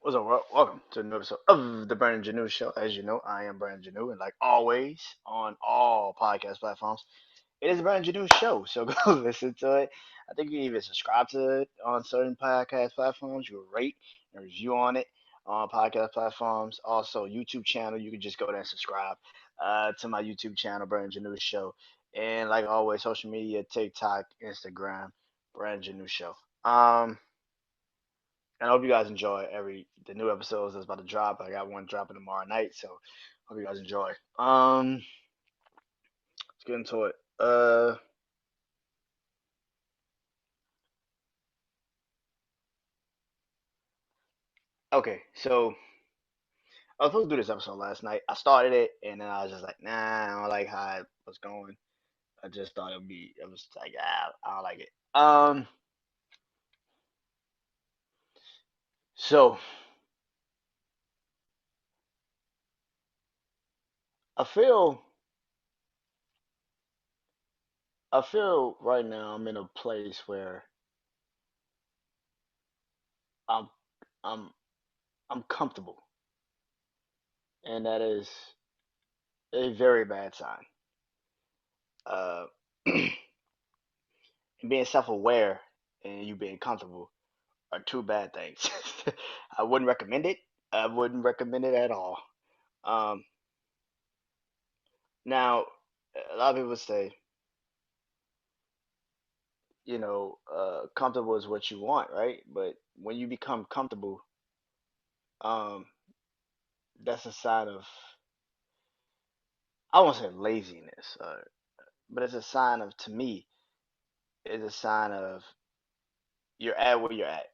What's up, world? Welcome to a new episode of the Brandon Janu Show. As you know, I am Brandon Janu, and like always, on all podcast platforms, it is the Brandon Janu Show. So go listen to it. I think you can even subscribe to it on certain podcast platforms. You can rate and review on it on podcast platforms. Also, YouTube channel, you can just go there and subscribe to my YouTube channel, Brandon Janu Show. And like always, social media, TikTok, Instagram, Brandon Janu Show. And I hope you guys enjoy the new episodes that's about to drop. I got one dropping tomorrow night, so hope you guys enjoy. Let's get into it. Okay, so I was supposed to do this episode last night. I started it, and then I was just like, nah, I don't like how it was going. I just thought it was like, I don't like it. So I feel, I feel right now I'm in a place where I'm, I'm, I'm comfortable, and that is a very bad sign. Uh, being self-aware and you being comfortable are two bad things. I wouldn't recommend it. I wouldn't recommend it at all. Um, Now, a lot of people say, comfortable is what you want, right? But when you become comfortable, um, that's a sign of, I won't say laziness, but it's a sign of, to me, it's a sign of you're at where you're at.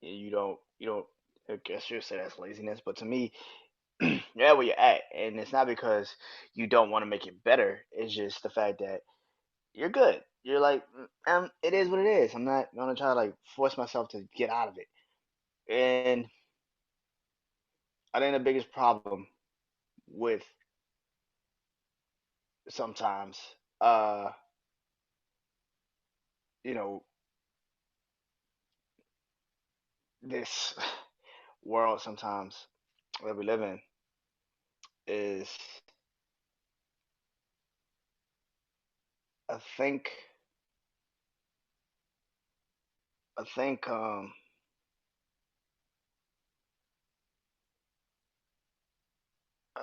You don't, I guess you say that's laziness, but to me, you're at where you're at, and it's not because you don't want to make it better. It's just the fact that you're good. You're like, it is what it is. I'm not gonna try to like force myself to get out of it. And I think the biggest problem with sometimes, uh, you know, this world sometimes that we live in is, I think, I think, I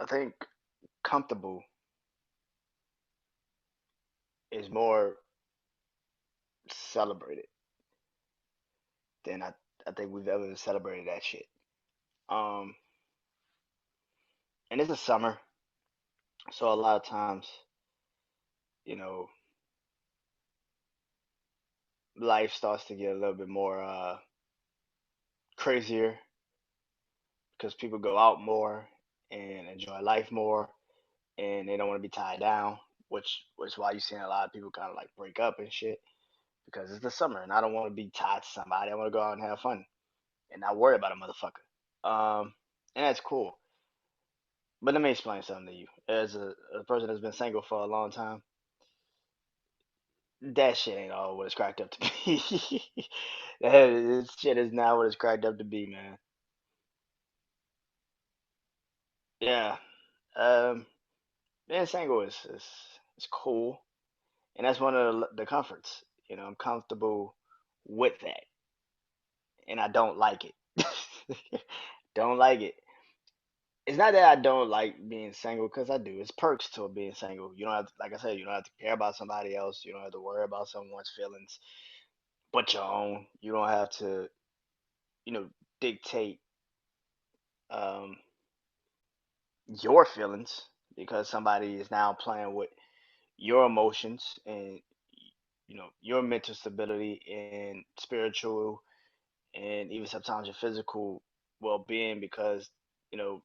think comfortable is more celebrated than I think we've ever celebrated that shit. Um, and it's a summer, so a lot of times, you know, life starts to get a little bit more crazier because people go out more and enjoy life more, and they don't want to be tied down, which is why you're seeing a lot of people kind of like break up and shit because it's the summer and I don't want to be tied to somebody. I want to go out and have fun and not worry about a motherfucker. And that's cool. But let me explain something to you. As a person that's been single for a long time, that shit ain't all what it's cracked up to be. This shit is not what it's cracked up to be, man. Yeah. Um, Being single is cool, and that's one of the comforts. I'm comfortable with that, and I don't like it. Don't like it. It's not that I don't like being single because I do. It's perks to being single. You don't have to, like I said, you don't have to care about somebody else. You don't have to worry about someone's feelings but your own. You don't have to, you know, dictate um, your feelings because somebody is now playing with your emotions and your mental stability and spiritual and even sometimes your physical well-being because you know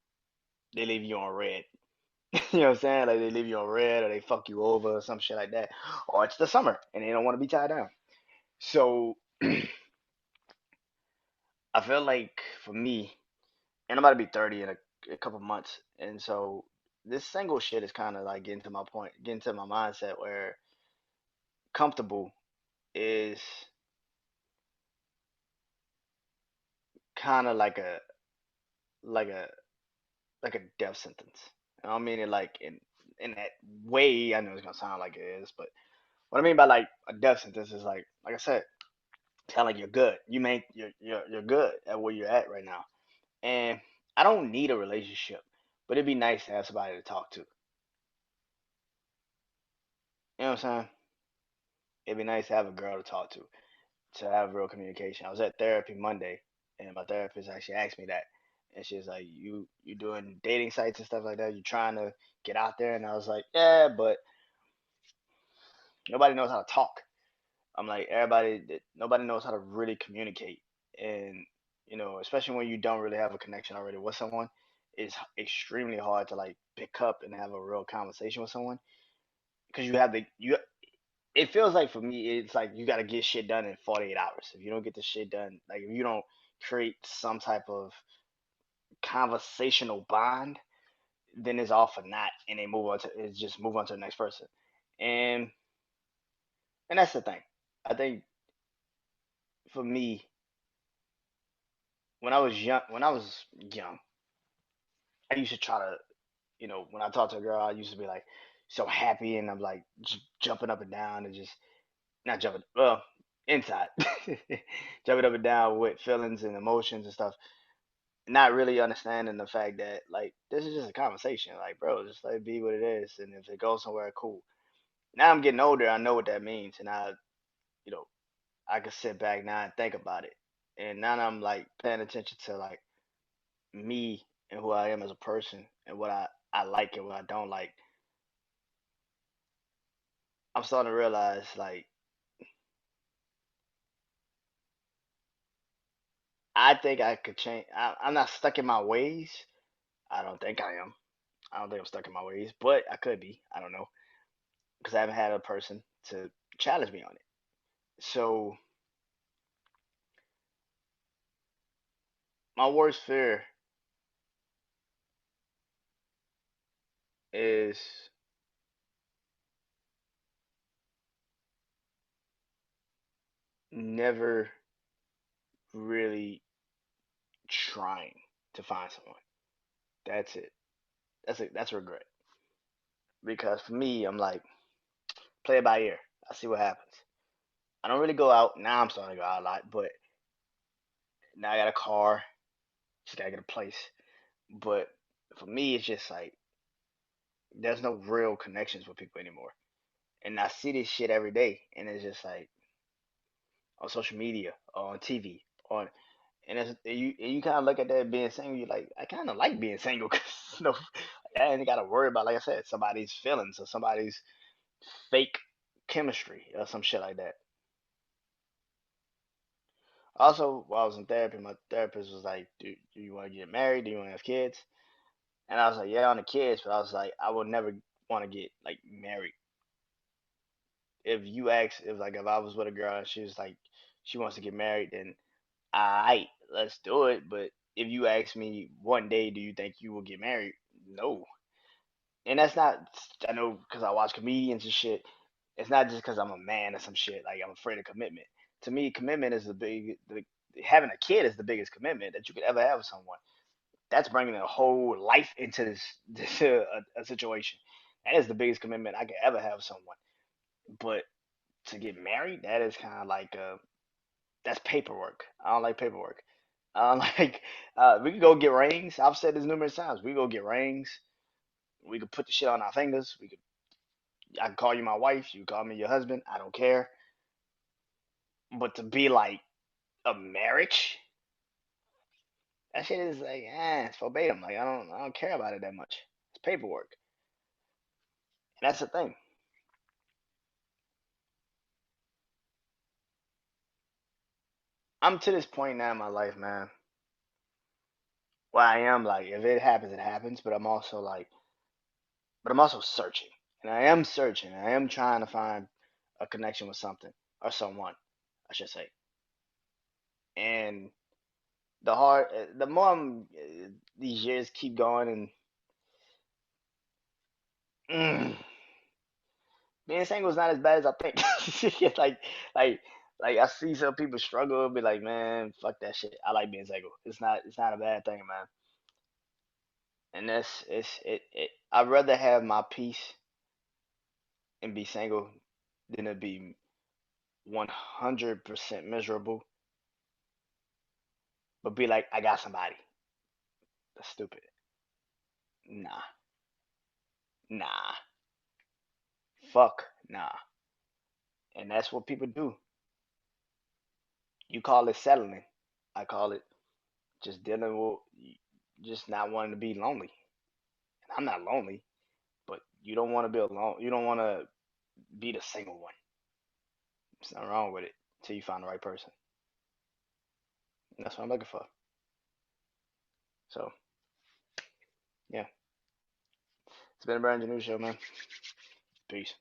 they leave you on red. You know what I'm saying? Like they leave you on red or they fuck you over or some shit like that. Or it's the summer and they don't want to be tied down. So I feel like for me, and I'm about to be 30 in a couple months, and so this single shit is kind of like getting to my point, getting to my mindset where comfortable is kind of like a like a like a death sentence. I don't mean it like in that way. I know it's gonna sound like it is, but what I mean by like a death sentence is like I said, kind of like you're good. You're good at where you're at right now, and I don't need a relationship, but it'd be nice to have somebody to talk to. You know what I'm saying? It'd be nice to have a girl to talk to have real communication. I was at therapy Monday, and my therapist actually asked me that, and she was like, "You doing dating sites and stuff like that? You trying to get out there?" And I was like, "Yeah, but nobody knows how to talk." I'm like, nobody knows how to really communicate, and especially when you don't really have a connection already with someone, it's extremely hard to like pick up and have a real conversation with someone because you have the you. It feels like for me, it's like you got to get shit done in 48 hours. If you don't get the shit done, like if you don't create some type of conversational bond, then it's all for naught, and they move on to it's just move on to the next person, and and that's the thing. I think for me, when I was young, I used to try to, when I talk to a girl, I used to be like so happy, and I'm like jumping up and down and just not jumping, well, inside, jumping up and down with feelings and emotions and stuff, not really understanding the fact that like this is just a conversation. Like, bro, just let it be what it is, and if it goes somewhere, cool. Now I'm getting older, I know what that means, and you know, I can sit back now and think about it, and now I'm like paying attention to like me and who I am as a person and what I like and what I don't like. I'm starting to realize like I think I could change. I'm not stuck in my ways. I don't think I am. I don't think I'm stuck in my ways, but I could be. I don't know because I haven't had a person to challenge me on it. So my worst fear is never really trying to find someone. That's it. That's it. That's a regret. Because for me, I'm like play it by ear. I see what happens. I don't really go out now. I'm starting to go out a lot, but now I got a car. Just gotta get a place. But for me, it's just like there's no real connections with people anymore. And I see this shit every day, and it's just like on social media, or on TV, on and you kind of look at that being single. You're like, I kind of like being single because I ain't got to worry about, like I said, somebody's feelings or somebody's fake chemistry or some shit like that. Also, while I was in therapy, my therapist was like, do you want to get married? Do you want to have kids? And I was like, yeah, on the kids, but I was like, I would never want to get like married. If you ask, if I was with a girl and she was like, she wants to get married, then alright, let's do it. But if you ask me one day, do you think you will get married? No. And that's not, I know because I watch comedians and shit. It's not just because I'm a man or some shit. Like I'm afraid of commitment. To me, commitment is having a kid is the biggest commitment that you could ever have with someone. That's bringing a whole life into this a situation. That is the biggest commitment I could ever have with someone. But to get married, that is kind of like that's paperwork. I don't like paperwork. Like we could go get rings. I've said this numerous times. We go get rings. We could put the shit on our fingers. I can call you my wife. You call me your husband. I don't care. But to be like a marriage, that shit is like, it's verbatim. Like I don't care about it that much. It's paperwork. And that's the thing. I'm to this point now in my life, man, where I am like, if it happens, it happens. But I'm also searching, and I am searching. I am trying to find a connection with something or someone, I should say. And the more these years keep going, and mm, being single is not as bad as I think. It's like, like I see some people struggle, be like, man, fuck that shit. I like being single. It's not a bad thing, man. And I'd rather have my peace and be single than to be 100% miserable, but be like, I got somebody. That's stupid. Nah, nah, fuck, nah. And that's what people do. You call it settling. I call it just dealing with, just not wanting to be lonely. And I'm not lonely, but you don't want to be alone. You don't want to be the single one. There's nothing wrong with it until you find the right person. And that's what I'm looking for. So, yeah. It's been a Brandon New Show, man. Peace.